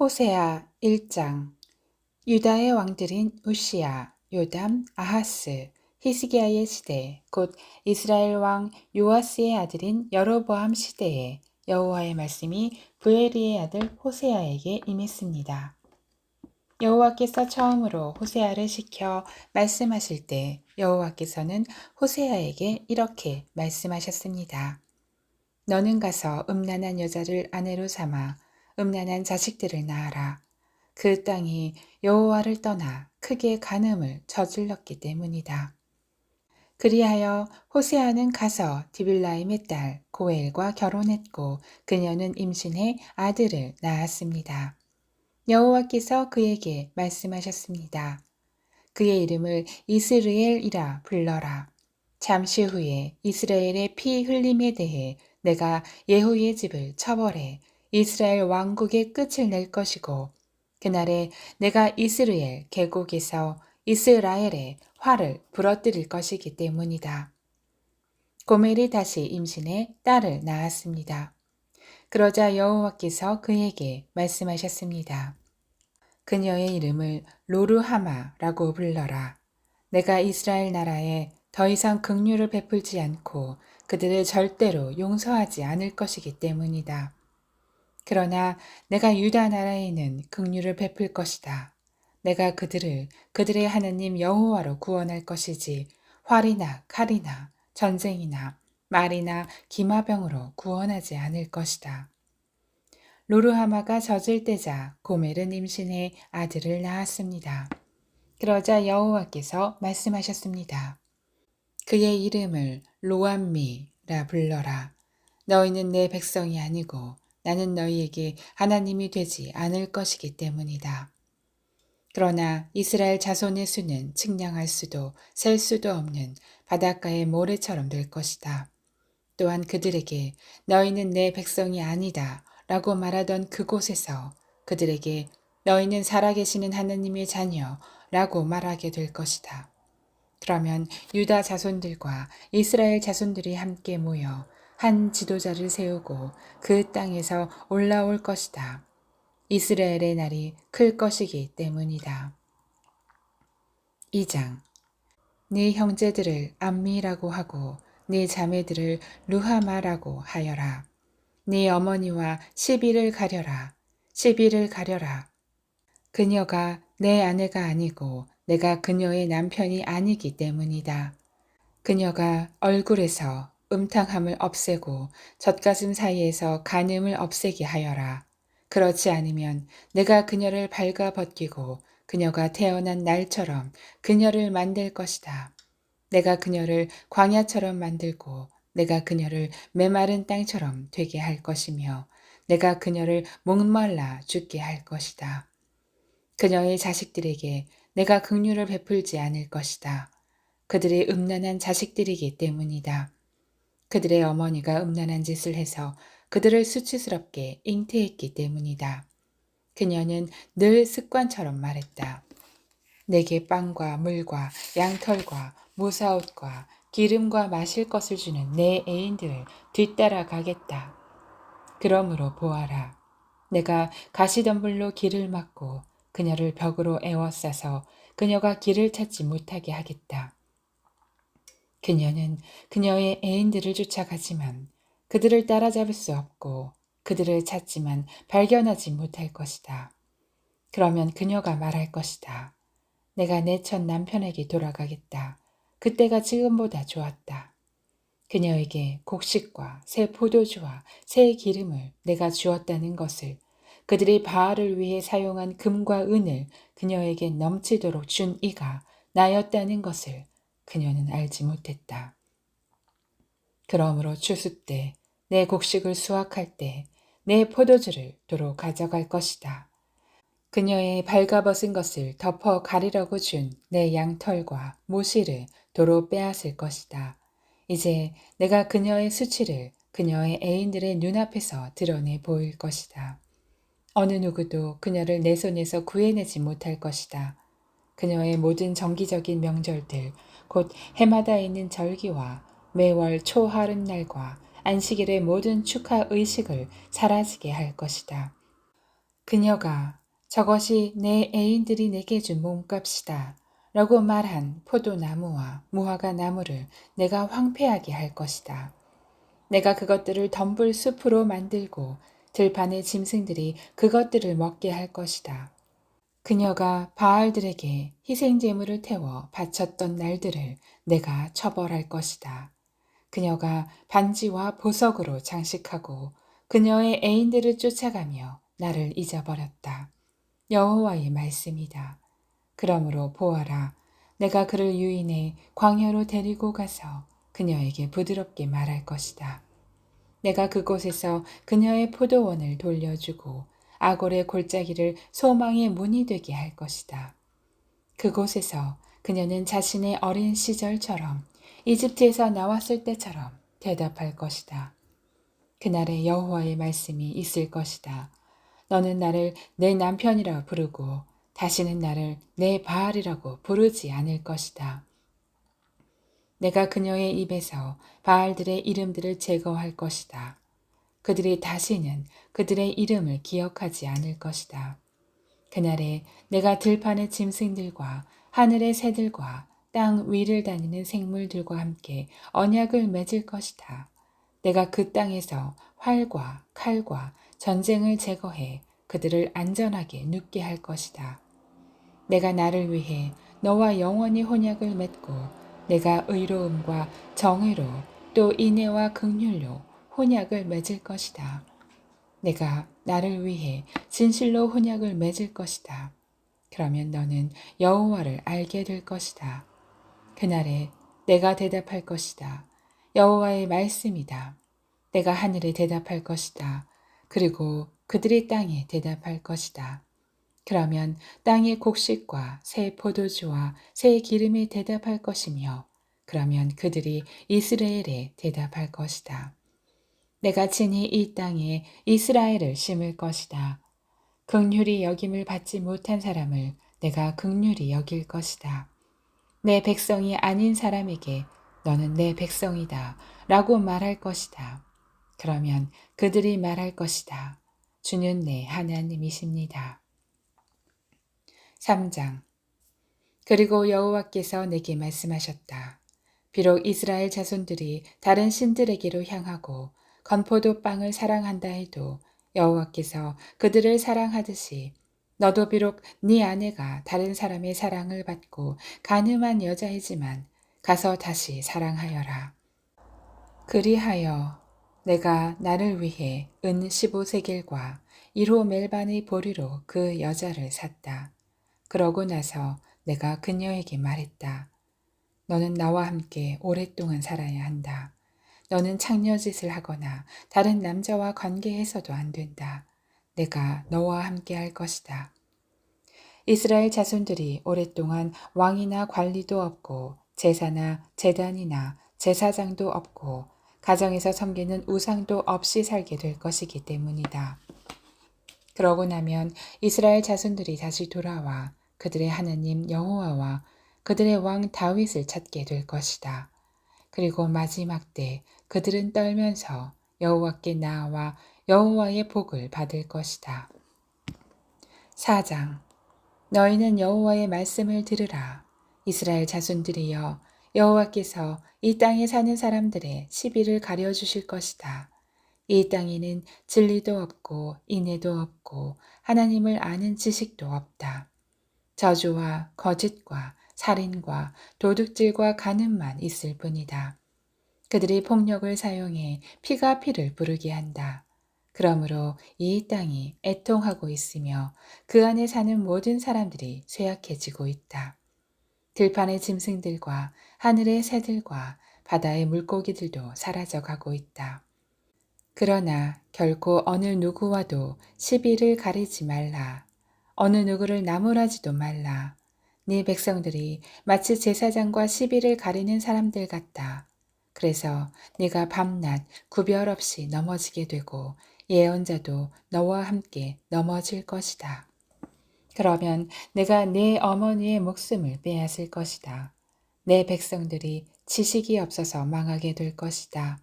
호세아 1장. 유다의 왕들인 우시야, 요담, 아하스, 히스기야의 시대, 곧 이스라엘 왕 요아스의 아들인 여로보암 시대에 여호와의 말씀이 부에리의 아들 호세아에게 임했습니다. 여호와께서 처음으로 호세아를 시켜 말씀하실 때 여호와께서는 호세아에게 이렇게 말씀하셨습니다. 너는 가서 음란한 여자를 아내로 삼아 음란한 자식들을 낳아라. 그 땅이 여호와를 떠나 크게 간음을 저질렀기 때문이다. 그리하여 호세아는 가서 디빌라임의 딸 고엘과 결혼했고 그녀는 임신해 아들을 낳았습니다. 여호와께서 그에게 말씀하셨습니다. 그의 이름을 이스르엘이라 불러라. 잠시 후에 이스라엘의 피 흘림에 대해 내가 예후의 집을 처벌해 이스라엘 왕국의 끝을 낼 것이고 그날에 내가 이스라엘 계곡에서 이스라엘의 화를 부러뜨릴 것이기 때문이다. 고멜이 다시 임신해 딸을 낳았습니다. 그러자 여호와께서 그에게 말씀하셨습니다. 그녀의 이름을 로르하마라고 불러라. 내가 이스라엘 나라에 더 이상 긍휼을 베풀지 않고 그들을 절대로 용서하지 않을 것이기 때문이다. 그러나 내가 유다 나라에는 긍휼을 베풀 것이다. 내가 그들의 하나님 여호와로 구원할 것이지 활이나 칼이나 전쟁이나 말이나 기마병으로 구원하지 않을 것이다. 로르하마가 젖을 떼자 고멜은 임신해 아들을 낳았습니다. 그러자 여호와께서 말씀하셨습니다. 그의 이름을 로암미라 불러라. 너희는 내 백성이 아니고 나는 너희에게 하나님이 되지 않을 것이기 때문이다. 그러나 이스라엘 자손의 수는 측량할 수도 셀 수도 없는 바닷가의 모래처럼 될 것이다. 또한 그들에게 너희는 내 백성이 아니다 라고 말하던 그곳에서 그들에게 너희는 살아계시는 하나님의 자녀라고 말하게 될 것이다. 그러면 유다 자손들과 이스라엘 자손들이 함께 모여 한 지도자를 세우고 그 땅에서 올라올 것이다. 이스라엘의 날이 클 것이기 때문이다. 2장. 네 형제들을 암미라고 하고 네 자매들을 루하마라고 하여라. 네 어머니와 시비를 가려라. 시비를 가려라. 그녀가 내 아내가 아니고 내가 그녀의 남편이 아니기 때문이다. 그녀가 얼굴에서 음탕함을 없애고 젖가슴 사이에서 간음을 없애게 하여라. 그렇지 않으면 내가 그녀를 발가 벗기고 그녀가 태어난 날처럼 그녀를 만들 것이다. 내가 그녀를 광야처럼 만들고 내가 그녀를 메마른 땅처럼 되게 할 것이며 내가 그녀를 목말라 죽게 할 것이다. 그녀의 자식들에게 내가 긍휼을 베풀지 않을 것이다. 그들의 음란한 자식들이기 때문이다. 그들의 어머니가 음란한 짓을 해서 그들을 수치스럽게 잉태했기 때문이다. 그녀는 늘 습관처럼 말했다. 내게 빵과 물과 양털과 모사옷과 기름과 마실 것을 주는 내 애인들을 뒤따라 가겠다. 그러므로 보아라. 내가 가시덤불로 길을 막고 그녀를 벽으로 에워싸서 그녀가 길을 찾지 못하게 하겠다. 그녀는 그녀의 애인들을 쫓아가지만 그들을 따라잡을 수 없고 그들을 찾지만 발견하지 못할 것이다. 그러면 그녀가 말할 것이다. 내가 내 첫 남편에게 돌아가겠다. 그때가 지금보다 좋았다. 그녀에게 곡식과 새 포도주와 새 기름을 내가 주었다는 것을, 그들이 바알을 위해 사용한 금과 은을 그녀에게 넘치도록 준 이가 나였다는 것을 그녀는 알지 못했다. 그러므로 추수 때 내 곡식을 수확할 때 내 포도주를 도로 가져갈 것이다. 그녀의 발가벗은 것을 덮어 가리려고 준 내 양털과 모시를 도로 빼앗을 것이다. 이제 내가 그녀의 수치를 그녀의 애인들의 눈앞에서 드러내 보일 것이다. 어느 누구도 그녀를 내 손에서 구해내지 못할 것이다. 그녀의 모든 정기적인 명절들, 곧 해마다 있는 절기와 매월 초하룻날과 안식일의 모든 축하 의식을 사라지게 할 것이다. 그녀가 저것이 내 애인들이 내게 준 몸값이다 라고 말한 포도나무와 무화과 나무를 내가 황폐하게 할 것이다. 내가 그것들을 덤불 숲으로 만들고 들판의 짐승들이 그것들을 먹게 할 것이다. 그녀가 바알들에게 희생제물을 태워 바쳤던 날들을 내가 처벌할 것이다. 그녀가 반지와 보석으로 장식하고 그녀의 애인들을 쫓아가며 나를 잊어버렸다. 여호와의 말씀이다. 그러므로 보아라, 내가 그를 유인해 광야로 데리고 가서 그녀에게 부드럽게 말할 것이다. 내가 그곳에서 그녀의 포도원을 돌려주고 아골의 골짜기를 소망의 문이 되게 할 것이다. 그곳에서 그녀는 자신의 어린 시절처럼 이집트에서 나왔을 때처럼 대답할 것이다. 그날에 여호와의 말씀이 있을 것이다. 너는 나를 내 남편이라 부르고 다시는 나를 내 바알이라고 부르지 않을 것이다. 내가 그녀의 입에서 바알들의 이름들을 제거할 것이다. 그들이 다시는 그들의 이름을 기억하지 않을 것이다. 그날에 내가 들판의 짐승들과 하늘의 새들과 땅 위를 다니는 생물들과 함께 언약을 맺을 것이다. 내가 그 땅에서 활과 칼과 전쟁을 제거해 그들을 안전하게 눕게 할 것이다. 내가 나를 위해 너와 영원히 혼약을 맺고 내가 의로움과 정의로 또 인애와 긍휼로 혼약을 맺을 것이다. 내가 나를 위해 진실로 혼약을 맺을 것이다. 그러면 너는 여호와를 알게 될 것이다. 그날에 내가 대답할 것이다. 여호와의 말씀이다. 내가 하늘에 대답할 것이다. 그리고 그들이 땅에 대답할 것이다. 그러면 땅의 곡식과 새 포도주와 새 기름에 대답할 것이며 그러면 그들이 이스라엘에 대답할 것이다. 내가 친히 이 땅에 이스라엘을 심을 것이다. 긍휼히 여김을 받지 못한 사람을 내가 긍휼히 여길 것이다. 내 백성이 아닌 사람에게 너는 내 백성이다 라고 말할 것이다. 그러면 그들이 말할 것이다. 주는 내 하나님이십니다. 3장. 그리고 여호와께서 내게 말씀하셨다. 비록 이스라엘 자손들이 다른 신들에게로 향하고 건포도 빵을 사랑한다 해도 여호와께서 그들을 사랑하듯이 너도 비록 네 아내가 다른 사람의 사랑을 받고 간음한 여자이지만 가서 다시 사랑하여라. 그리하여 내가 나를 위해 은 15세겔과 1호 멜반의 보리로 그 여자를 샀다. 그러고 나서 내가 그녀에게 말했다. 너는 나와 함께 오랫동안 살아야 한다. 너는 창녀짓을 하거나 다른 남자와 관계해서도 안 된다. 내가 너와 함께 할 것이다. 이스라엘 자손들이 오랫동안 왕이나 관리도 없고 제사나 제단이나 제사장도 없고 가정에서 섬기는 우상도 없이 살게 될 것이기 때문이다. 그러고 나면 이스라엘 자손들이 다시 돌아와 그들의 하나님 여호와와 그들의 왕 다윗을 찾게 될 것이다. 그리고 마지막 때 그들은 떨면서 여호와께 나아와 여호와의 복을 받을 것이다. 4장. 너희는 여호와의 말씀을 들으라. 이스라엘 자손들이여, 여호와께서 이 땅에 사는 사람들의 시비를 가려주실 것이다. 이 땅에는 진리도 없고 인애도 없고 하나님을 아는 지식도 없다. 저주와 거짓과 살인과 도둑질과 간음만 있을 뿐이다. 그들이 폭력을 사용해 피가 피를 부르게 한다. 그러므로 이 땅이 애통하고 있으며 그 안에 사는 모든 사람들이 쇠약해지고 있다. 들판의 짐승들과 하늘의 새들과 바다의 물고기들도 사라져가고 있다. 그러나 결코 어느 누구와도 시비를 가리지 말라. 어느 누구를 나무라지도 말라. 네 백성들이 마치 제사장과 시비를 가리는 사람들 같다. 그래서 네가 밤낮 구별 없이 넘어지게 되고 예언자도 너와 함께 넘어질 것이다. 그러면 내가 네 어머니의 목숨을 빼앗을 것이다. 내 백성들이 지식이 없어서 망하게 될 것이다.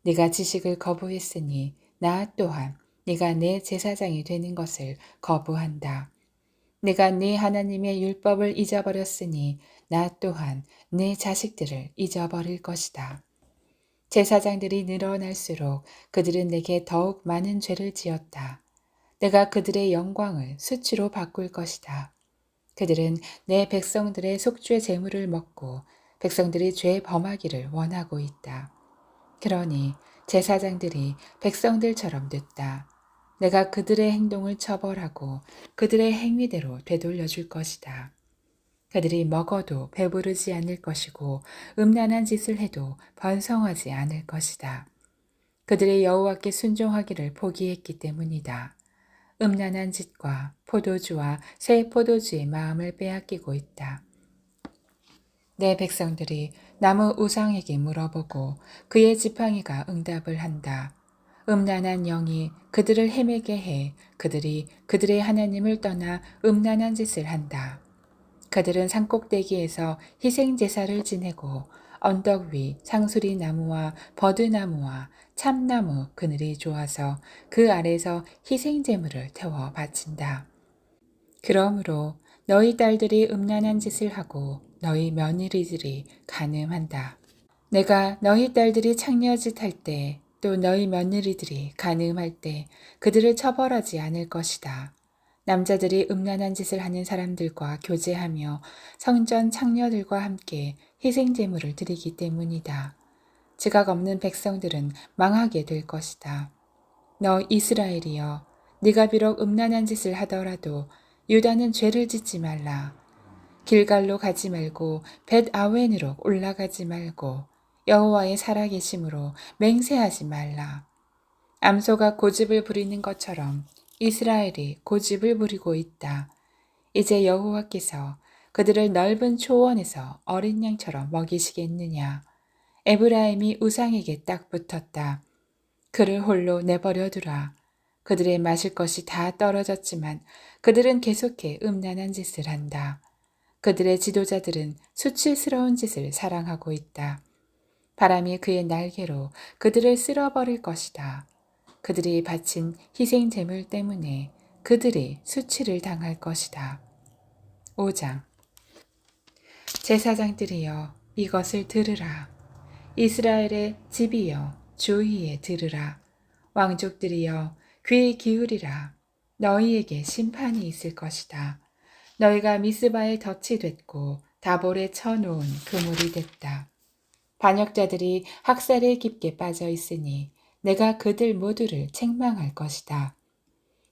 네가 지식을 거부했으니 나 또한 네가 내 제사장이 되는 것을 거부한다. 내가 네 하나님의 율법을 잊어버렸으니 나 또한 내 자식들을 잊어버릴 것이다. 제사장들이 늘어날수록 그들은 내게 더욱 많은 죄를 지었다. 내가 그들의 영광을 수치로 바꿀 것이다. 그들은 내 백성들의 속죄 제물을 먹고 백성들이 죄 범하기를 원하고 있다. 그러니 제사장들이 백성들처럼 됐다. 내가 그들의 행동을 처벌하고 그들의 행위대로 되돌려 줄 것이다. 그들이 먹어도 배부르지 않을 것이고 음란한 짓을 해도 번성하지 않을 것이다. 그들의 여호와께 순종하기를 포기했기 때문이다. 음란한 짓과 포도주와 새 포도주의 마음을 빼앗기고 있다. 내 백성들이 나무 우상에게 물어보고 그의 지팡이가 응답을 한다. 음란한 영이 그들을 헤매게 해 그들이 그들의 하나님을 떠나 음란한 짓을 한다. 그들은 산꼭대기에서 희생제사를 지내고 언덕 위 상수리 나무와 버드나무와 참나무 그늘이 좋아서 그 아래서 희생제물을 태워 바친다. 그러므로 너희 딸들이 음란한 짓을 하고 너희 며느리들이 간음한다. 내가 너희 딸들이 창녀짓 할 때 또 너희 며느리들이 간음할 때 그들을 처벌하지 않을 것이다. 남자들이 음란한 짓을 하는 사람들과 교제하며 성전 창녀들과 함께 희생제물을 드리기 때문이다. 지각 없는 백성들은 망하게 될 것이다. 너 이스라엘이여, 네가 비록 음란한 짓을 하더라도 유다는 죄를 짓지 말라. 길갈로 가지 말고 벳 아웬으로 올라가지 말고 여호와의 살아계심으로 맹세하지 말라. 암소가 고집을 부리는 것처럼 이스라엘이 고집을 부리고 있다. 이제 여호와께서 그들을 넓은 초원에서 어린 양처럼 먹이시겠느냐. 에브라임이 우상에게 딱 붙었다. 그를 홀로 내버려 두라. 그들의 마실 것이 다 떨어졌지만 그들은 계속해 음란한 짓을 한다. 그들의 지도자들은 수치스러운 짓을 사랑하고 있다. 바람이 그의 날개로 그들을 쓸어버릴 것이다. 그들이 바친 희생 제물 때문에 그들이 수치를 당할 것이다. 5장 제사장들이여 이것을 들으라. 이스라엘의 집이여 주의에 들으라. 왕족들이여 귀 기울이라. 너희에게 심판이 있을 것이다. 너희가 미스바의 덫이 됐고 다볼에 쳐놓은 그물이 됐다. 반역자들이 학살에 깊게 빠져 있으니 내가 그들 모두를 책망할 것이다.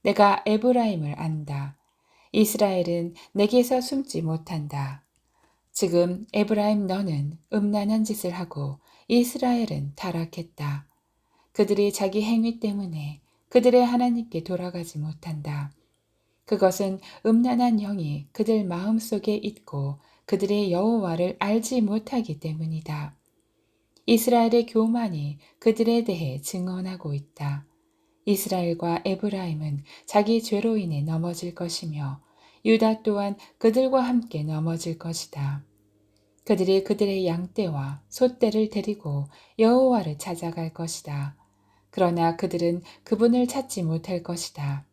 내가 에브라임을 안다. 이스라엘은 내게서 숨지 못한다. 지금 에브라임 너는 음란한 짓을 하고 이스라엘은 타락했다. 그들이 자기 행위 때문에 그들의 하나님께 돌아가지 못한다. 그것은 음란한 영이 그들 마음속에 있고 그들의 여호와를 알지 못하기 때문이다. 이스라엘의 교만이 그들에 대해 증언하고 있다. 이스라엘과 에브라임은 자기 죄로 인해 넘어질 것이며 유다 또한 그들과 함께 넘어질 것이다. 그들이 그들의 양떼와 소떼를 데리고 여호와를 찾아갈 것이다. 그러나 그들은 그분을 찾지 못할 것이다.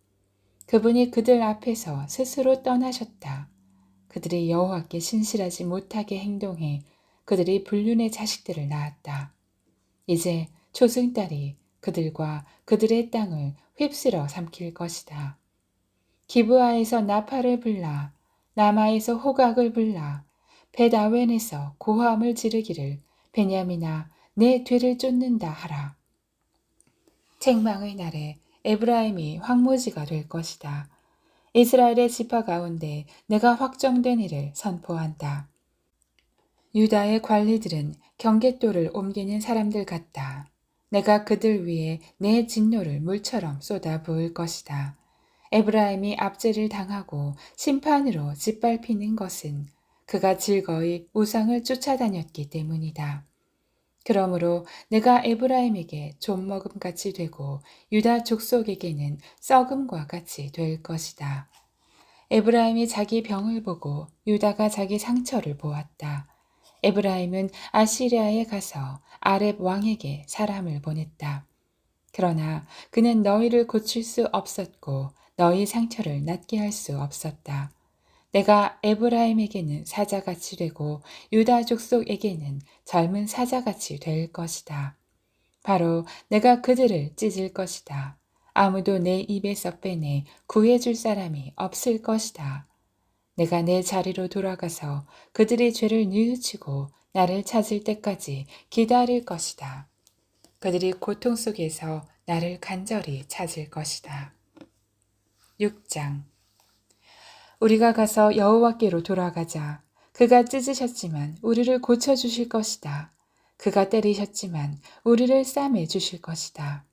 그분이 그들 앞에서 스스로 떠나셨다. 그들이 여호와께 신실하지 못하게 행동해 그들이 불륜의 자식들을 낳았다. 이제 초승달이 그들과 그들의 땅을 휩쓸어 삼킬 것이다. 기브아에서 나팔을 불라, 라마에서 호각을 불라, 벳아웬에서 고함을 지르기를 베냐민아 내 뒤를 쫓는다 하라. 책망의 날에 에브라임이 황무지가 될 것이다. 이스라엘의 지파 가운데 내가 확정된 일을 선포한다. 유다의 관리들은 경계돌을 옮기는 사람들 같다. 내가 그들 위에 내 진노를 물처럼 쏟아 부을 것이다. 에브라임이 압제를 당하고 심판으로 짓밟히는 것은 그가 즐거이 우상을 쫓아다녔기 때문이다. 그러므로 내가 에브라임에게 좀먹음같이 되고 유다 족속에게는 썩음과 같이 될 것이다. 에브라임이 자기 병을 보고 유다가 자기 상처를 보았다. 에브라임은 아시리아에 가서 아렙 왕에게 사람을 보냈다. 그러나 그는 너희를 고칠 수 없었고 너희 상처를 낫게 할 수 없었다. 내가 에브라임에게는 사자같이 되고 유다 족속에게는 젊은 사자같이 될 것이다. 바로 내가 그들을 찢을 것이다. 아무도 내 입에서 빼내 구해줄 사람이 없을 것이다. 내가 내 자리로 돌아가서 그들의 죄를 뉘우치고 나를 찾을 때까지 기다릴 것이다. 그들이 고통 속에서 나를 간절히 찾을 것이다. 6장. 우리가 가서 여호와께로 돌아가자. 그가 찢으셨지만 우리를 고쳐주실 것이다. 그가 때리셨지만 우리를 싸매 주실 것이다.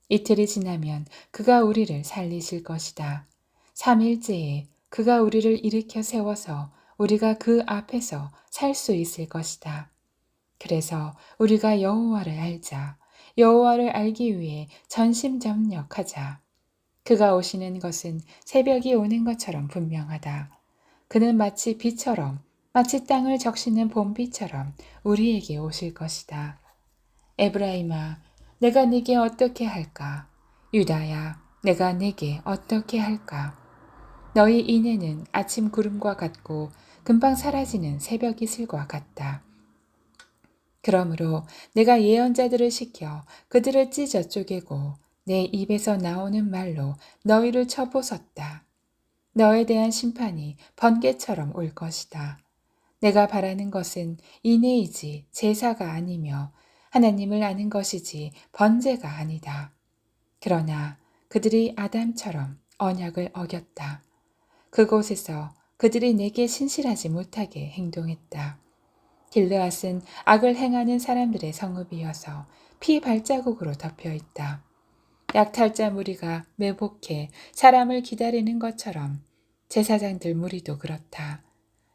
이틀이 지나면 그가 우리를 살리실 것이다. 3일째에 그가 우리를 일으켜 세워서 우리가 그 앞에서 살 수 있을 것이다. 그래서 우리가 여호와를 알자. 여호와를 알기 위해 전심전력하자. 그가 오시는 것은 새벽이 오는 것처럼 분명하다. 그는 마치 비처럼, 마치 땅을 적시는 봄비처럼 우리에게 오실 것이다. 에브라임아, 내가 네게 어떻게 할까? 유다야, 내가 네게 어떻게 할까? 너희 인애는 아침 구름과 같고 금방 사라지는 새벽 이슬과 같다. 그러므로 내가 예언자들을 시켜 그들을 찢어 쪼개고 내 입에서 나오는 말로 너희를 쳐부쉈다. 너에 대한 심판이 번개처럼 올 것이다. 내가 바라는 것은 인애이지 제사가 아니며 하나님을 아는 것이지 번제가 아니다. 그러나 그들이 아담처럼 언약을 어겼다. 그곳에서 그들이 내게 신실하지 못하게 행동했다. 길르앗은 악을 행하는 사람들의 성읍이어서 피 발자국으로 덮여 있다. 약탈자 무리가 매복해 사람을 기다리는 것처럼 제사장들 무리도 그렇다.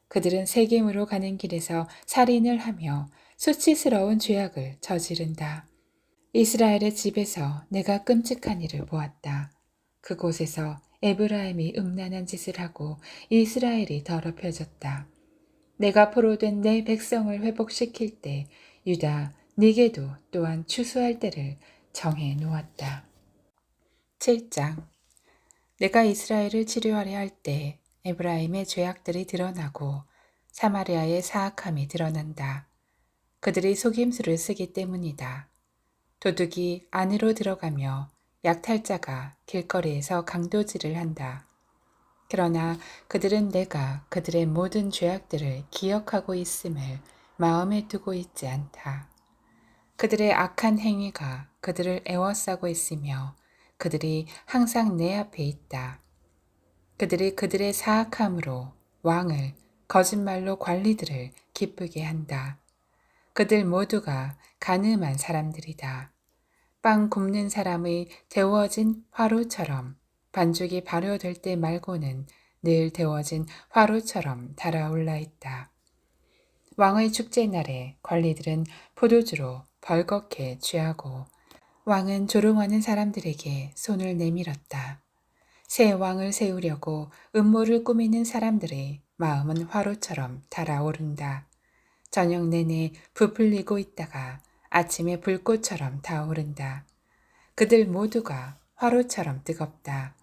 그들은 세겜으로 가는 길에서 살인을 하며 수치스러운 죄악을 저지른다. 이스라엘의 집에서 내가 끔찍한 일을 보았다. 그곳에서 에브라임이 음란한 짓을 하고 이스라엘이 더럽혀졌다. 내가 포로된 내 백성을 회복시킬 때 유다 네게도 또한 추수할 때를 정해 놓았다. 7장. 내가 이스라엘을 치료하려 할 때 에브라임의 죄악들이 드러나고 사마리아의 사악함이 드러난다. 그들이 속임수를 쓰기 때문이다. 도둑이 안으로 들어가며 약탈자가 길거리에서 강도질을 한다. 그러나 그들은 내가 그들의 모든 죄악들을 기억하고 있음을 마음에 두고 있지 않다. 그들의 악한 행위가 그들을 애워싸고 있으며 그들이 항상 내 앞에 있다. 그들이 그들의 사악함으로 왕을 거짓말로 관리들을 기쁘게 한다. 그들 모두가 간음한 사람들이다. 빵 굽는 사람의 데워진 화로처럼 반죽이 발효될 때 말고는 늘 데워진 화로처럼 달아올라 있다. 왕의 축제날에 관리들은 포도주로 벌겋게 취하고 왕은 조롱하는 사람들에게 손을 내밀었다. 새 왕을 세우려고 음모를 꾸미는 사람들의 마음은 화로처럼 달아오른다. 저녁 내내 부풀리고 있다가 아침에 불꽃처럼 타오른다. 그들 모두가 화로처럼 뜨겁다.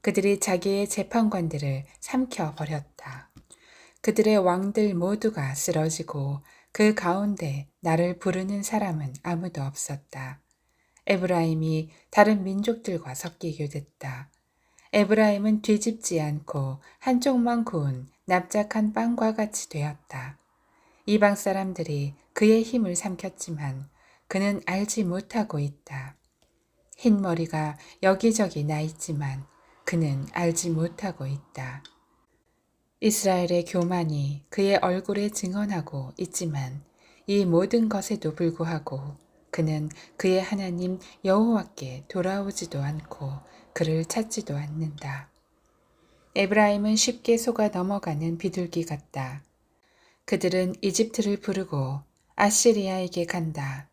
그들이 자기의 재판관들을 삼켜버렸다. 그들의 왕들 모두가 쓰러지고 그 가운데 나를 부르는 사람은 아무도 없었다. 에브라임이 다른 민족들과 섞이게 됐다. 에브라임은 뒤집지 않고 한쪽만 구운 납작한 빵과 같이 되었다. 이방 사람들이 그의 힘을 삼켰지만 그는 알지 못하고 있다. 흰 머리가 여기저기 나 있지만 그는 알지 못하고 있다. 이스라엘의 교만이 그의 얼굴에 증언하고 있지만 이 모든 것에도 불구하고 그는 그의 하나님 여호와께 돌아오지도 않고 그를 찾지도 않는다. 에브라임은 쉽게 속아 넘어가는 비둘기 같다. 그들은 이집트를 부르고 아시리아에게 간다.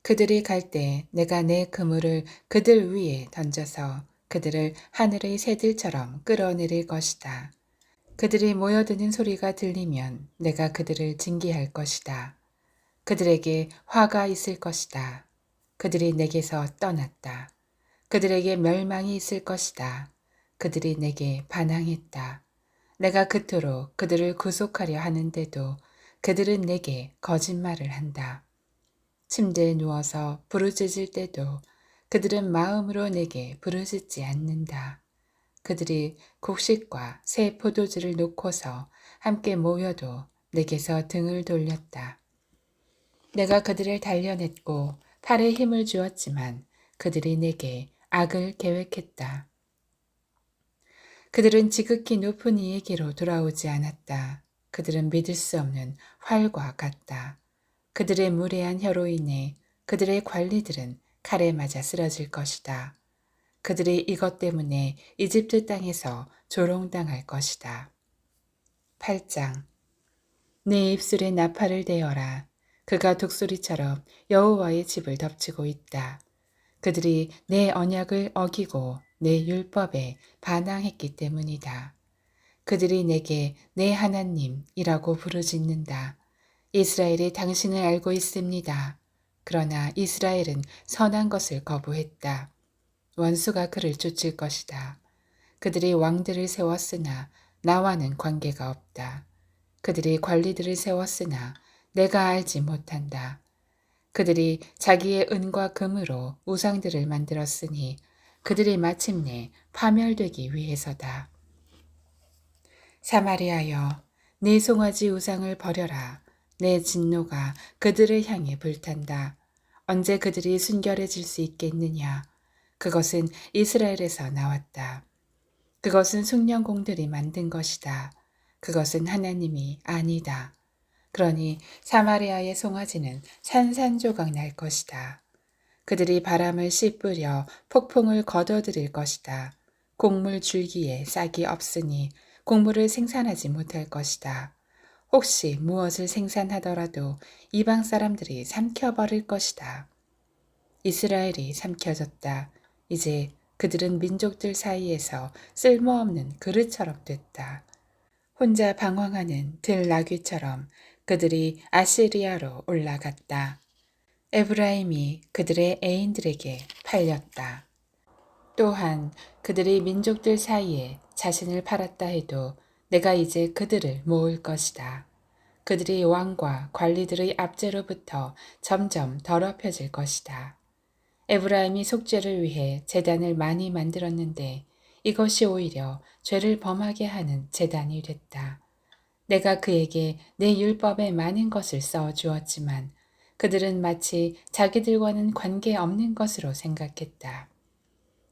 그들이 갈 때 내가 내 그물을 그들 위에 던져서 그들을 하늘의 새들처럼 끌어내릴 것이다. 그들이 모여드는 소리가 들리면 내가 그들을 징계할 것이다. 그들에게 화가 있을 것이다. 그들이 내게서 떠났다. 그들에게 멸망이 있을 것이다. 그들이 내게 반항했다. 내가 그토록 그들을 구속하려 하는데도 그들은 내게 거짓말을 한다. 침대에 누워서 부르짖을 때도 그들은 마음으로 내게 부르짖지 않는다. 그들이 곡식과 새 포도주를 놓고서 함께 모여도 내게서 등을 돌렸다. 내가 그들을 단련했고 팔에 힘을 주었지만 그들이 내게 악을 계획했다. 그들은 지극히 높은 이에게로 돌아오지 않았다. 그들은 믿을 수 없는 활과 같다. 그들의 무례한 혀로 인해 그들의 관리들은 칼에 맞아 쓰러질 것이다. 그들이 이것 때문에 이집트 땅에서 조롱당할 것이다. 8장. 내 입술에 나팔을 대어라. 그가 독수리처럼 여호와의 집을 덮치고 있다. 그들이 내 언약을 어기고 내 율법에 반항했기 때문이다. 그들이 내게 내 하나님이라고 부르짖는다. 이스라엘이 당신을 알고 있습니다. 그러나 이스라엘은 선한 것을 거부했다. 원수가 그를 쫓을 것이다. 그들이 왕들을 세웠으나 나와는 관계가 없다. 그들이 관리들을 세웠으나 내가 알지 못한다. 그들이 자기의 은과 금으로 우상들을 만들었으니 그들이 마침내 파멸되기 위해서다. 사마리아여, 네 송아지 우상을 버려라. 내 진노가 그들을 향해 불탄다. 언제 그들이 순결해질 수 있겠느냐? 그것은 이스라엘에서 나왔다. 그것은 숭령공들이 만든 것이다. 그것은 하나님이 아니다. 그러니 사마리아의 송아지는 산산조각 날 것이다. 그들이 바람을 씨 뿌려 폭풍을 거둬들일 것이다. 곡물 줄기에 싹이 없으니 곡물을 생산하지 못할 것이다. 혹시 무엇을 생산하더라도 이방 사람들이 삼켜버릴 것이다. 이스라엘이 삼켜졌다. 이제 그들은 민족들 사이에서 쓸모없는 그릇처럼 됐다. 혼자 방황하는 들나귀처럼 그들이 아시리아로 올라갔다. 에브라임이 그들의 애인들에게 팔렸다. 또한 그들이 민족들 사이에 자신을 팔았다 해도 내가 이제 그들을 모을 것이다. 그들이 왕과 관리들의 압제로부터 점점 더럽혀질 것이다. 에브라임이 속죄를 위해 제단을 많이 만들었는데 이것이 오히려 죄를 범하게 하는 제단이 됐다. 내가 그에게 내 율법에 많은 것을 써 주었지만 그들은 마치 자기들과는 관계없는 것으로 생각했다.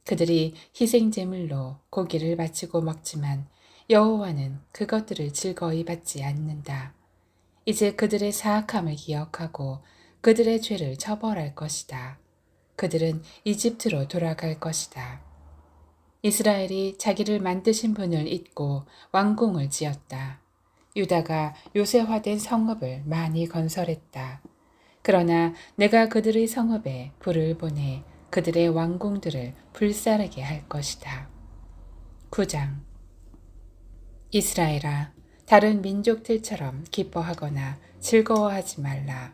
그들이 희생제물로 고기를 바치고 먹지만 여호와는 그것들을 즐거이 받지 않는다. 이제 그들의 사악함을 기억하고 그들의 죄를 처벌할 것이다. 그들은 이집트로 돌아갈 것이다. 이스라엘이 자기를 만드신 분을 잊고 왕궁을 지었다. 유다가 요새화된 성읍을 많이 건설했다. 그러나 내가 그들의 성읍에 불을 보내 그들의 왕궁들을 불사르게 할 것이다. 9장. 이스라엘아, 다른 민족들처럼 기뻐하거나 즐거워하지 말라.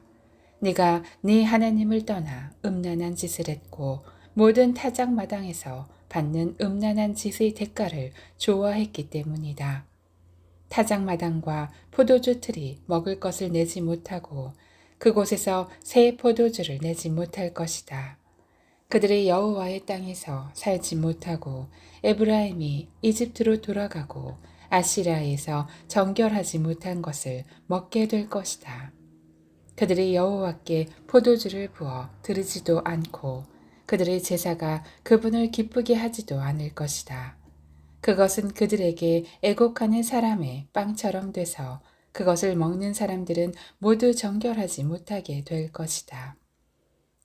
네가 네 하나님을 떠나 음란한 짓을 했고 모든 타작마당에서 받는 음란한 짓의 대가를 좋아했기 때문이다. 타작마당과 포도주 틀이 먹을 것을 내지 못하고 그곳에서 새 포도주를 내지 못할 것이다. 그들이 여호와의 땅에서 살지 못하고 에브라임이 이집트로 돌아가고 아시리아에서 정결하지 못한 것을 먹게 될 것이다. 그들이 여호와께 포도주를 부어 드리지도 않고 그들의 제사가 그분을 기쁘게 하지도 않을 것이다. 그것은 그들에게 애곡하는 사람의 빵처럼 돼서 그것을 먹는 사람들은 모두 정결하지 못하게 될 것이다.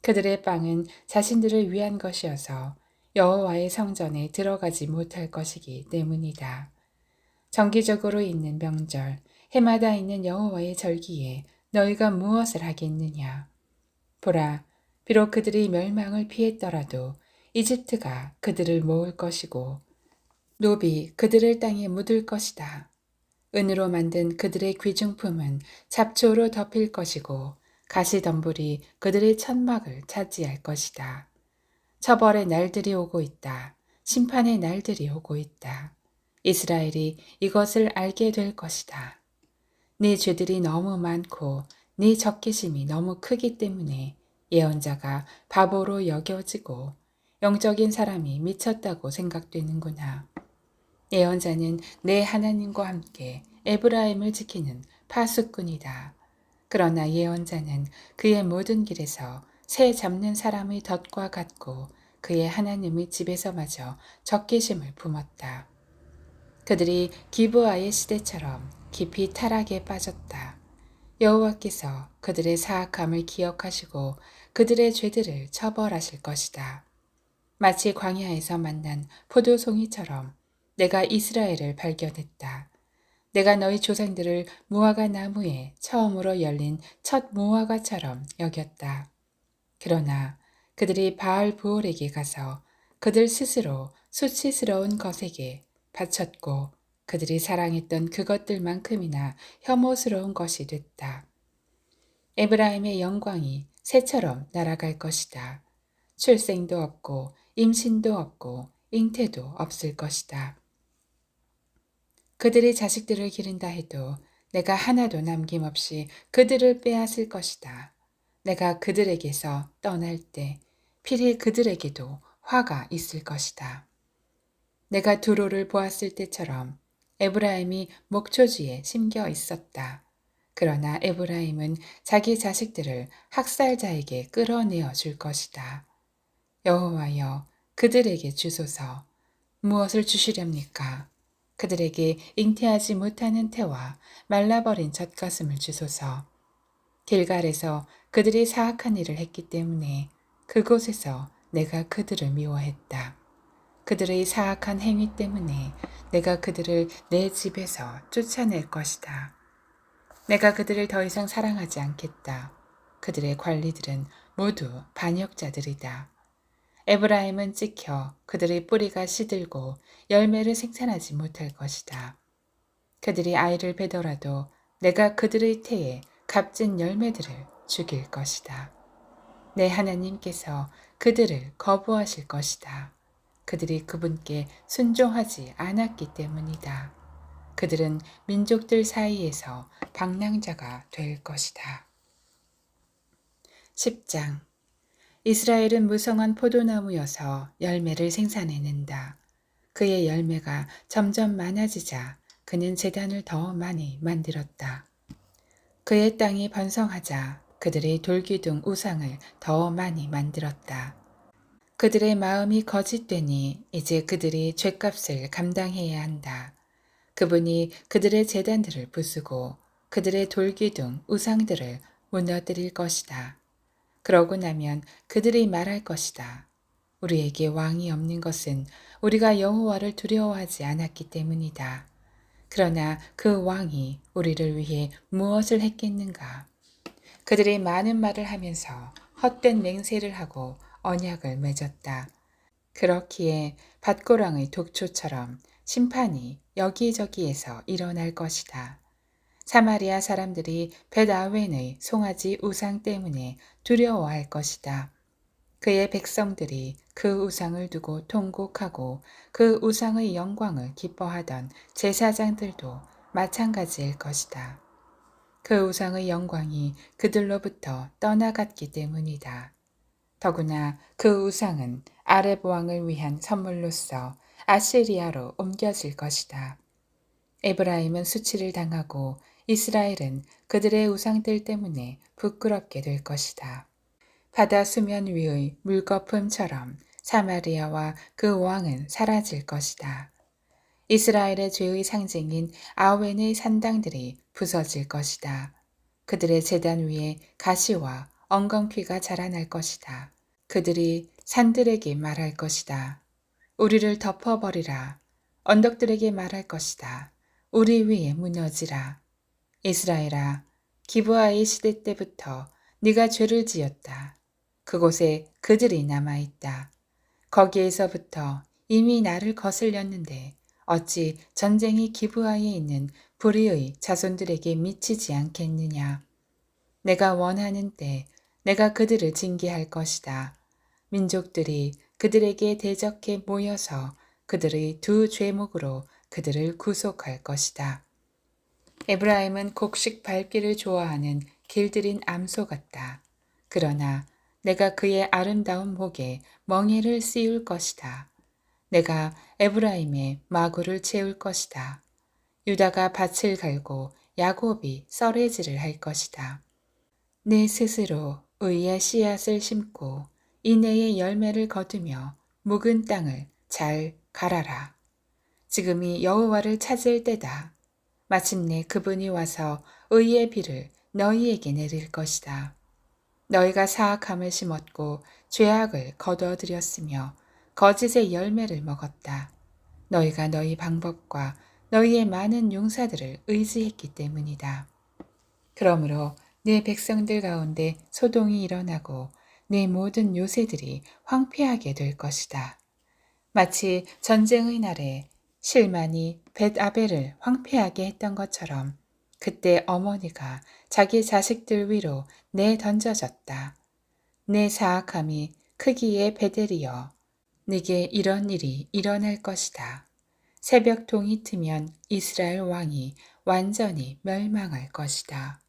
그들의 빵은 자신들을 위한 것이어서 여호와의 성전에 들어가지 못할 것이기 때문이다. 정기적으로 있는 명절, 해마다 있는 여호와의 절기에 너희가 무엇을 하겠느냐? 보라, 비록 그들이 멸망을 피했더라도 이집트가 그들을 모을 것이고 노비 그들을 땅에 묻을 것이다. 은으로 만든 그들의 귀중품은 잡초로 덮일 것이고 가시덤불이 그들의 천막을 차지할 것이다. 처벌의 날들이 오고 있다. 심판의 날들이 오고 있다. 이스라엘이 이것을 알게 될 것이다. 네 죄들이 너무 많고 네 적개심이 너무 크기 때문에 예언자가 바보로 여겨지고 영적인 사람이 미쳤다고 생각되는구나. 예언자는 내 하나님과 함께 에브라임을 지키는 파수꾼이다. 그러나 예언자는 그의 모든 길에서 새 잡는 사람의 덫과 같고 그의 하나님의 집에서마저 적개심을 품었다. 그들이 기브아의 시대처럼 깊이 타락에 빠졌다. 여호와께서 그들의 사악함을 기억하시고 그들의 죄들을 처벌하실 것이다. 마치 광야에서 만난 포도송이처럼 내가 이스라엘을 발견했다. 내가 너희 조상들을 무화과 나무에 처음으로 열린 첫 무화과처럼 여겼다. 그러나 그들이 바알 부올에게 가서 그들 스스로 수치스러운 것에게 바쳤고 그들이 사랑했던 그것들만큼이나 혐오스러운 것이 됐다. 에브라임의 영광이 새처럼 날아갈 것이다. 출생도 없고 임신도 없고 잉태도 없을 것이다. 그들의 자식들을 기른다 해도 내가 하나도 남김없이 그들을 빼앗을 것이다. 내가 그들에게서 떠날 때 필히 그들에게도 화가 있을 것이다. 내가 두로를 보았을 때처럼 에브라임이 목초지에 심겨 있었다. 그러나 에브라임은 자기 자식들을 학살자에게 끌어내어 줄 것이다. 여호와여, 그들에게 주소서. 무엇을 주시렵니까? 그들에게 잉태하지 못하는 태와 말라버린 젖가슴을 주소서. 길갈에서 그들이 사악한 일을 했기 때문에 그곳에서 내가 그들을 미워했다. 그들의 사악한 행위 때문에 내가 그들을 내 집에서 쫓아낼 것이다. 내가 그들을 더 이상 사랑하지 않겠다. 그들의 관리들은 모두 반역자들이다. 에브라임은 찍혀 그들의 뿌리가 시들고 열매를 생산하지 못할 것이다. 그들이 아이를 베더라도 내가 그들의 태에 값진 열매들을 죽일 것이다. 내 하나님께서 그들을 거부하실 것이다. 그들이 그분께 순종하지 않았기 때문이다. 그들은 민족들 사이에서 방랑자가 될 것이다. 10장 이스라엘은 무성한 포도나무여서 열매를 생산해낸다. 그의 열매가 점점 많아지자 그는 제단을 더 많이 만들었다. 그의 땅이 번성하자 그들의 돌기둥 우상을 더 많이 만들었다. 그들의 마음이 거짓되니 이제 그들이 죗값을 감당해야 한다. 그분이 그들의 제단들을 부수고 그들의 돌기둥 우상들을 무너뜨릴 것이다. 그러고 나면 그들이 말할 것이다. 우리에게 왕이 없는 것은 우리가 여호와를 두려워하지 않았기 때문이다. 그러나 그 왕이 우리를 위해 무엇을 했겠는가? 그들이 많은 말을 하면서 헛된 맹세를 하고 언약을 맺었다. 그렇기에 밭고랑의 독초처럼 심판이 여기저기에서 일어날 것이다. 사마리아 사람들이 벳아웬의 송아지 우상 때문에 두려워할 것이다. 그의 백성들이 그 우상을 두고 통곡하고 그 우상의 영광을 기뻐하던 제사장들도 마찬가지일 것이다. 그 우상의 영광이 그들로부터 떠나갔기 때문이다. 더구나 그 우상은 아렙 왕을 위한 선물로서 아시리아로 옮겨질 것이다. 에브라임은 수치를 당하고 이스라엘은 그들의 우상들 때문에 부끄럽게 될 것이다. 바다 수면 위의 물거품처럼 사마리아와 그 왕은 사라질 것이다. 이스라엘의 죄의 상징인 아웬의 산당들이 부서질 것이다. 그들의 제단 위에 가시와 엉겅퀴가 자라날 것이다. 그들이 산들에게 말할 것이다. 우리를 덮어버리라. 언덕들에게 말할 것이다. 우리 위에 무너지라. 이스라엘아, 기브아의 시대 때부터 네가 죄를 지었다. 그곳에 그들이 남아있다. 거기에서부터 이미 나를 거슬렸는데 어찌 전쟁이 기브아에 있는 불의의 자손들에게 미치지 않겠느냐. 내가 원하는 때 내가 그들을 징계할 것이다. 민족들이 그들에게 대적해 모여서 그들의 두 죄목으로 그들을 구속할 것이다. 에브라임은 곡식 밟기를 좋아하는 길들인 암소 같다. 그러나 내가 그의 아름다운 목에 멍에를 씌울 것이다. 내가 에브라임의 마구를 채울 것이다. 유다가 밭을 갈고 야곱이 썰매질을 할 것이다. 내 스스로 의의 씨앗을 심고 인내의 열매를 거두며 묵은 땅을 잘 갈아라. 지금이 여호와를 찾을 때다. 마침내 그분이 와서 의의 비를 너희에게 내릴 것이다. 너희가 사악함을 심었고 죄악을 거두어들였으며 거짓의 열매를 먹었다. 너희가 너희 방법과 너희의 많은 용사들을 의지했기 때문이다. 그러므로 네 백성들 가운데 소동이 일어나고 네 모든 요새들이 황폐하게 될 것이다. 마치 전쟁의 날에 실만이 벳아벨을 황폐하게 했던 것처럼 그때 어머니가 자기 자식들 위로 내던져졌다. 내 사악함이 크기의 베델이여 네게 이런 일이 일어날 것이다. 새벽동이 트면 이스라엘 왕이 완전히 멸망할 것이다.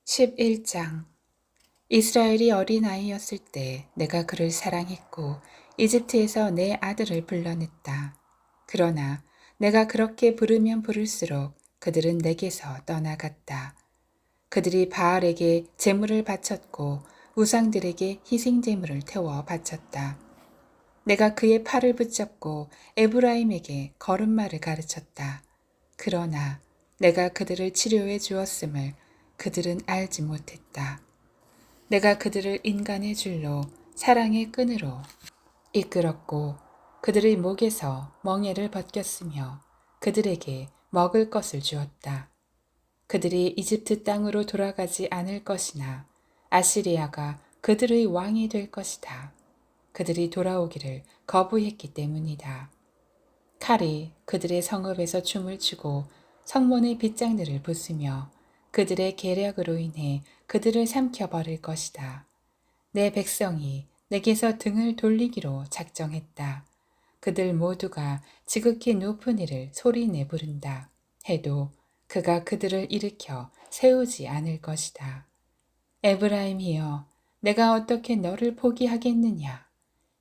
11장 이스라엘이 어린아이였을 때 내가 그를 사랑했고 이집트에서 내 아들을 불러냈다. 그러나 내가 그렇게 부르면 부를수록 그들은 내게서 떠나갔다. 그들이 바알에게 제물을 바쳤고 우상들에게 희생제물을 태워 바쳤다. 내가 그의 팔을 붙잡고 에브라임에게 걸음마를 가르쳤다. 그러나 내가 그들을 치료해 주었음을 그들은 알지 못했다. 내가 그들을 인간의 줄로 사랑의 끈으로 이끌었고 그들의 목에서 멍에를 벗겼으며 그들에게 먹을 것을 주었다. 그들이 이집트 땅으로 돌아가지 않을 것이나 아시리아가 그들의 왕이 될 것이다. 그들이 돌아오기를 거부했기 때문이다. 칼이 그들의 성읍에서 춤을 추고 성문의 빗장들을 부수며 그들의 계략으로 인해 그들을 삼켜버릴 것이다. 내 백성이 내게서 등을 돌리기로 작정했다. 그들 모두가 지극히 높은 이를 소리내 부른다. 해도 그가 그들을 일으켜 세우지 않을 것이다. 에브라임이여, 내가 어떻게 너를 포기하겠느냐?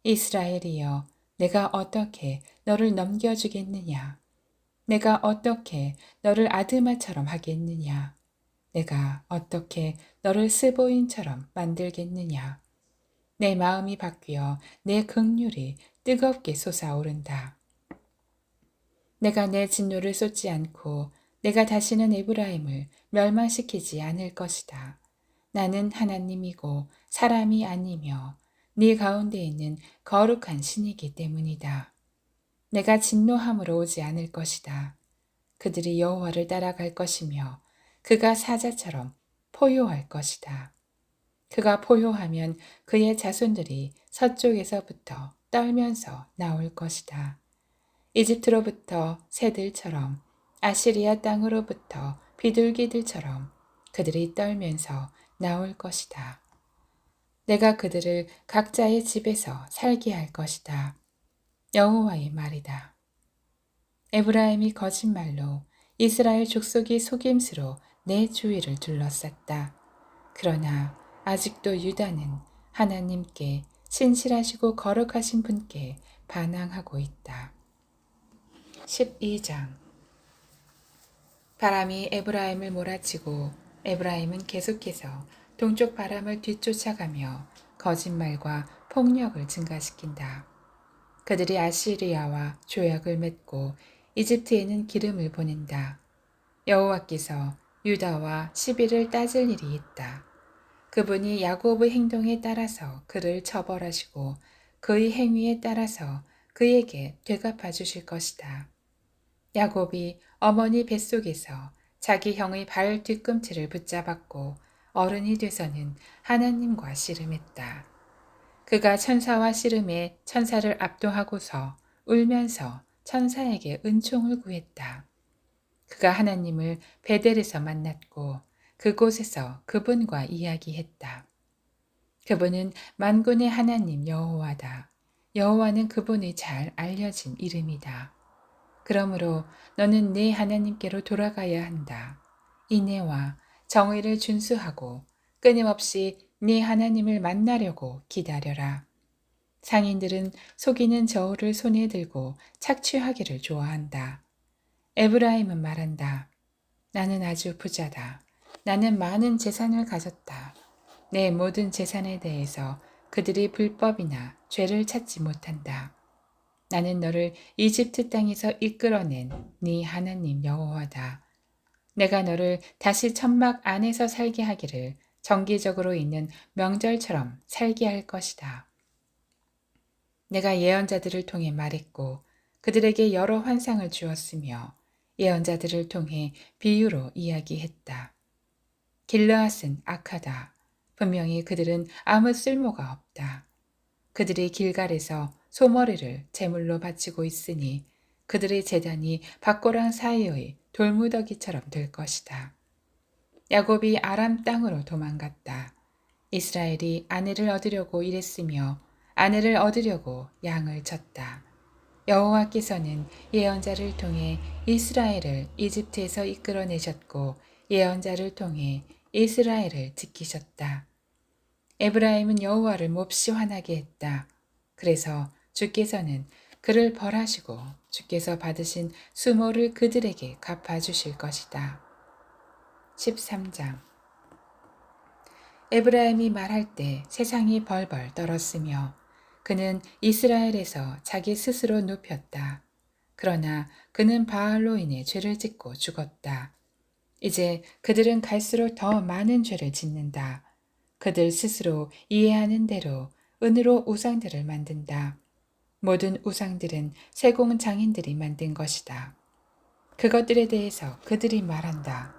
이스라엘이여, 내가 어떻게 너를 넘겨주겠느냐? 내가 어떻게 너를 아드마처럼 하겠느냐? 내가 어떻게 너를 스보인처럼 만들겠느냐? 내 마음이 바뀌어 내 긍휼이 뜨겁게 솟아오른다. 내가 내 진노를 쏟지 않고 내가 다시는 에브라임을 멸망시키지 않을 것이다. 나는 하나님이고 사람이 아니며 네 가운데 있는 거룩한 신이기 때문이다. 내가 진노함으로 오지 않을 것이다. 그들이 여호와를 따라갈 것이며 그가 사자처럼 포효할 것이다. 그가 포효하면 그의 자손들이 서쪽에서부터 떨면서 나올 것이다. 이집트로부터 새들처럼 아시리아 땅으로부터 비둘기들처럼 그들이 떨면서 나올 것이다. 내가 그들을 각자의 집에서 살게 할 것이다. 여호와의 말이다. 에브라임이 거짓말로 이스라엘 족속이 속임수로 내 주위를 둘러쌌다. 그러나 아직도 유다는 하나님께 신실하시고 거룩하신 분께 반항하고 있다. 12장 바람이 에브라임을 몰아치고 에브라임은 계속해서 동쪽 바람을 뒤쫓아가며 거짓말과 폭력을 증가시킨다. 그들이 아시리아와 조약을 맺고 이집트에는 기름을 보낸다. 여호와께서 유다와 시비를 따질 일이 있다. 그분이 야곱의 행동에 따라서 그를 처벌하시고 그의 행위에 따라서 그에게 되갚아 주실 것이다. 야곱이 어머니 뱃속에서 자기 형의 발 뒤꿈치를 붙잡았고 어른이 돼서는 하나님과 씨름했다. 그가 천사와 씨름해 천사를 압도하고서 울면서 천사에게 은총을 구했다. 그가 하나님을 베델에서 만났고 그곳에서 그분과 이야기했다. 그분은 만군의 하나님 여호와다. 여호와는 그분의 잘 알려진 이름이다. 그러므로 너는 네 하나님께로 돌아가야 한다. 인애와 정의를 준수하고 끊임없이 네 하나님을 만나려고 기다려라. 상인들은 속이는 저울을 손에 들고 착취하기를 좋아한다. 에브라임은 말한다. 나는 아주 부자다. 나는 많은 재산을 가졌다. 내 모든 재산에 대해서 그들이 불법이나 죄를 찾지 못한다. 나는 너를 이집트 땅에서 이끌어낸 네 하나님 여호와다. 내가 너를 다시 천막 안에서 살게 하기를 정기적으로 있는 명절처럼 살게 할 것이다. 내가 예언자들을 통해 말했고 그들에게 여러 환상을 주었으며 예언자들을 통해 비유로 이야기했다. 길르앗은 악하다. 분명히 그들은 아무 쓸모가 없다. 그들이 길갈에서 소머리를 제물로 바치고 있으니 그들의 제단이 밭고랑 사이의 돌무더기처럼 될 것이다. 야곱이 아람 땅으로 도망갔다. 이스라엘이 아내를 얻으려고 일했으며 아내를 얻으려고 양을 쳤다. 여호와께서는 예언자를 통해 이스라엘을 이집트에서 이끌어내셨고 예언자를 통해 이스라엘을 지키셨다. 에브라임은 여호와를 몹시 화나게 했다. 그래서 주께서는 그를 벌하시고 주께서 받으신 수모를 그들에게 갚아주실 것이다. 13장 에브라임이 말할 때 세상이 벌벌 떨었으며 그는 이스라엘에서 자기 스스로 눕혔다. 그러나 그는 바알로 인해 죄를 짓고 죽었다. 이제 그들은 갈수록 더 많은 죄를 짓는다. 그들 스스로 이해하는 대로 은으로 우상들을 만든다. 모든 우상들은 세공 장인들이 만든 것이다. 그것들에 대해서 그들이 말한다.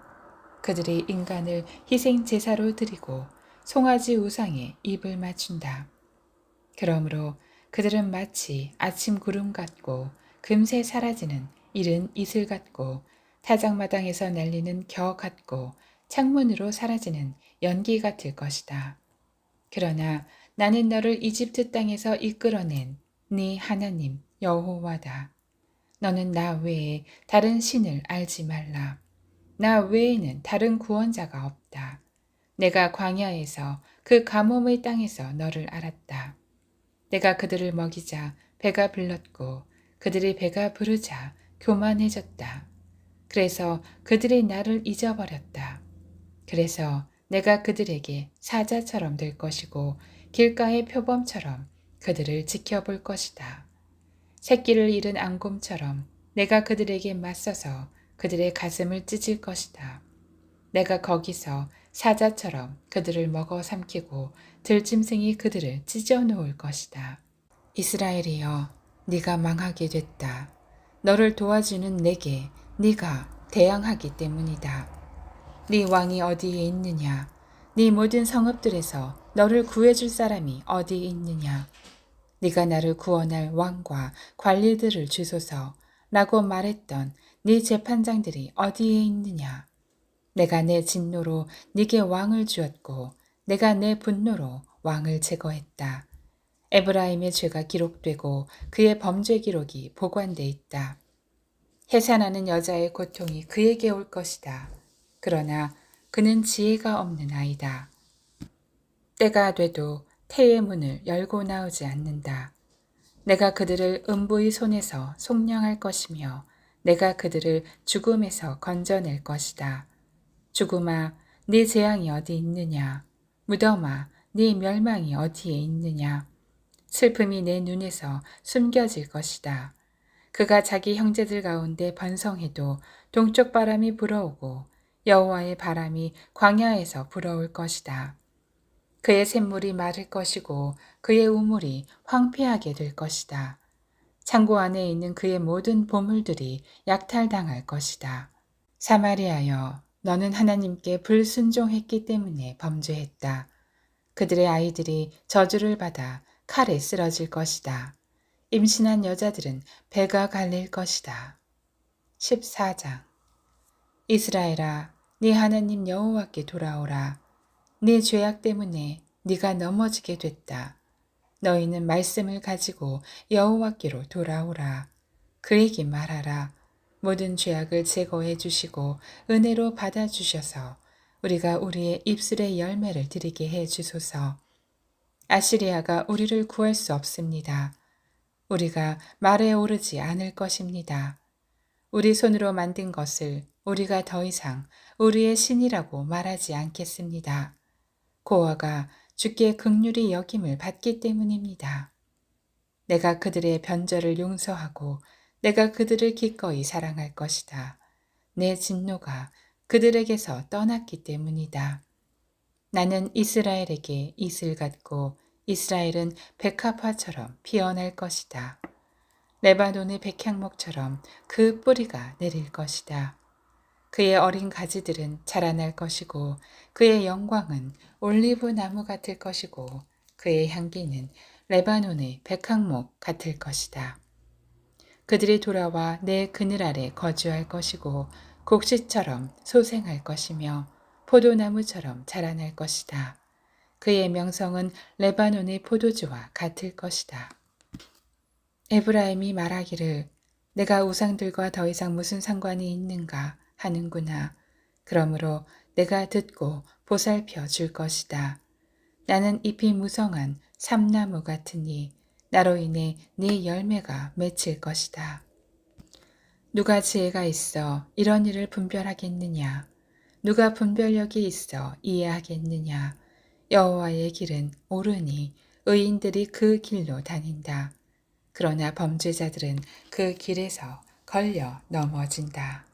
그들이 인간을 희생 제사로 드리고 송아지 우상에 입을 맞춘다. 그러므로 그들은 마치 아침 구름 같고 금세 사라지는 이른 이슬 같고 타작마당에서 날리는 겨 같고 창문으로 사라지는 연기 같을 것이다. 그러나 나는 너를 이집트 땅에서 이끌어낸 네 하나님 여호와다. 너는 나 외에 다른 신을 알지 말라. 나 외에는 다른 구원자가 없다. 내가 광야에서 그 가뭄의 땅에서 너를 알았다. 내가 그들을 먹이자 배가 불렀고 그들의 배가 부르자 교만해졌다. 그래서 그들이 나를 잊어버렸다. 그래서 내가 그들에게 사자처럼 될 것이고 길가의 표범처럼 그들을 지켜볼 것이다. 새끼를 잃은 앙곰처럼 내가 그들에게 맞서서 그들의 가슴을 찢을 것이다. 내가 거기서 사자처럼 그들을 먹어 삼키고 들짐승이 그들을 찢어 놓을 것이다. 이스라엘이여, 네가 망하게 됐다. 너를 도와주는 내게 네가 대항하기 때문이다. 네 왕이 어디에 있느냐? 네 모든 성읍들에서 너를 구해줄 사람이 어디에 있느냐? 네가 나를 구원할 왕과 관리들을 주소서 라고 말했던 네 재판장들이 어디에 있느냐? 내가 내 진노로 네게 왕을 주었고 내가 내 분노로 왕을 제거했다. 에브라임의 죄가 기록되고 그의 범죄 기록이 보관돼 있다. 해산하는 여자의 고통이 그에게 올 것이다. 그러나 그는 지혜가 없는 아이다. 때가 돼도 태의 문을 열고 나오지 않는다. 내가 그들을 음부의 손에서 속량할 것이며 내가 그들을 죽음에서 건져낼 것이다. 죽음아, 네 재앙이 어디 있느냐? 무덤아, 네 멸망이 어디에 있느냐? 슬픔이 내 눈에서 숨겨질 것이다. 그가 자기 형제들 가운데 번성해도 동쪽 바람이 불어오고 여호와의 바람이 광야에서 불어올 것이다. 그의 샘물이 마를 것이고 그의 우물이 황폐하게 될 것이다. 창고 안에 있는 그의 모든 보물들이 약탈당할 것이다. 사마리아여, 너는 하나님께 불순종했기 때문에 범죄했다. 그들의 아이들이 저주를 받아 칼에 쓰러질 것이다. 임신한 여자들은 배가 갈릴 것이다. 14장 이스라엘아, 네 하나님 여호와께 돌아오라. 네 죄악 때문에 네가 넘어지게 됐다. 너희는 말씀을 가지고 여호와께로 돌아오라. 그에게 말하라. 모든 죄악을 제거해 주시고 은혜로 받아주셔서 우리가 우리의 입술의 열매를 드리게 해 주소서. 아시리아가 우리를 구할 수 없습니다. 우리가 말에 오르지 않을 것입니다. 우리 손으로 만든 것을 우리가 더 이상 우리의 신이라고 말하지 않겠습니다. 고아가 주께 긍휼히 여김을 받기 때문입니다. 내가 그들의 변절을 용서하고 내가 그들을 기꺼이 사랑할 것이다. 내 진노가 그들에게서 떠났기 때문이다. 나는 이스라엘에게 이슬 같고 이스라엘은 백합화처럼 피어날 것이다. 레바논의 백향목처럼 그 뿌리가 내릴 것이다. 그의 어린 가지들은 자라날 것이고 그의 영광은 올리브 나무 같을 것이고 그의 향기는 레바논의 백향목 같을 것이다. 그들이 돌아와 내 그늘 아래 거주할 것이고 곡식처럼 소생할 것이며 포도나무처럼 자라날 것이다. 그의 명성은 레바논의 포도주와 같을 것이다. 에브라임이 말하기를 내가 우상들과 더 이상 무슨 상관이 있는가 하는구나. 그러므로 내가 듣고 보살펴 줄 것이다. 나는 잎이 무성한 삼나무 같으니 나로 인해 네 열매가 맺힐 것이다. 누가 지혜가 있어 이런 일을 분별하겠느냐? 누가 분별력이 있어 이해하겠느냐? 여호와의 길은 옳으니 의인들이 그 길로 다닌다. 그러나 범죄자들은 그 길에서 걸려 넘어진다.